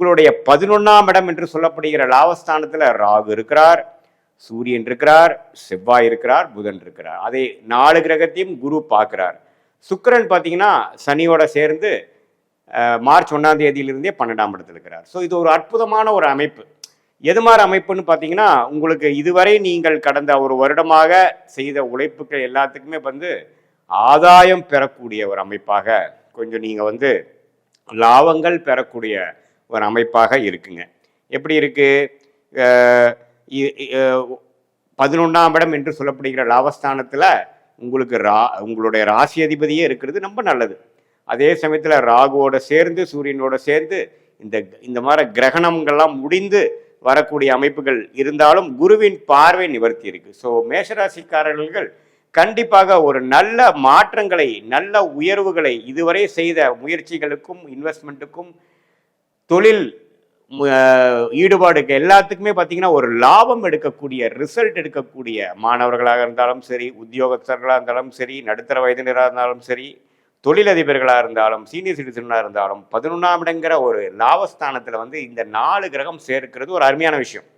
உங்களுடைய 11ஆம் இடம் என்று சொல்லப்படுகிற லாபஸ்தானத்துல ராகு இருக்கிறார், சூரியன் இருக்கிறார், செவ்வாய் இருக்கிறார், புதன் இருக்கிறார். அதே 4 கிரகத்தையும் குரு பார்க்கிறார். சுக்கிரன் பார்த்தீங்கன்னா சனியோட சேர்ந்து மார்ச் 1ஆம் தேதியிலிருந்தே 12ஆம் இடத்துல இருக்கிறார். ஸோ இது ஒரு அற்புதமான ஒரு அமைப்பு. எது மாதிரி அமைப்புன்னு பார்த்தீங்கன்னா, உங்களுக்கு இதுவரை நீங்கள் கடந்த ஒரு வருடமாக செய்த உழைப்புகள் எல்லாத்துக்குமே வந்து ஆதாயம் பெறக்கூடிய ஒரு அமைப்பாக, கொஞ்சம் நீங்கள் வந்து லாபங்கள் பெறக்கூடிய ஒரு அமைப்பாக இருக்குங்க. எப்படி இருக்கு? 11ஆம் இடம் என்று சொல்லப்படுகிற லாபஸ்தானத்தில் உங்களுக்கு உங்களுடைய ராசி அதிபதியே இருக்கிறது ரொம்ப நல்லது. அதே சமயத்தில் ராகுவோட சேர்ந்து சூரியனோட சேர்ந்து இந்த மாதிரி கிரகணங்கள்லாம் முடிந்து வரக்கூடிய அமைப்புகள் இருந்தாலும் குருவின் பார்வை நிவர்த்தி இருக்கு. ஸோ மேஷராசிக்காரர்கள் கண்டிப்பாக ஒரு நல்ல மாற்றங்களை, நல்ல உயர்வுகளை, இதுவரை செய்த முயற்சிகளுக்கும் இன்வெஸ்ட்மெண்ட்டுக்கும் தொழில் ஈடுபாடுக்கு எல்லாத்துக்குமே பார்த்தீங்கன்னா ஒரு லாபம் எடுக்கக்கூடிய, ரிசல்ட் எடுக்கக்கூடிய மாணவர்களாக இருந்தாலும் சரி, உத்தியோகஸ்தர்களாக இருந்தாலும் சரி, நடுத்தர வயதினராக இருந்தாலும் சரி, தொழிலதிபர்களாக இருந்தாலும், சீனியர் சிட்டிசனாக இருந்தாலும் 11ஆம் இடங்கிற ஒரு லாபஸ்தானத்தில் வந்து இந்த 4 கிரகம் சேர்க்கிறது ஒரு அருமையான விஷயம்.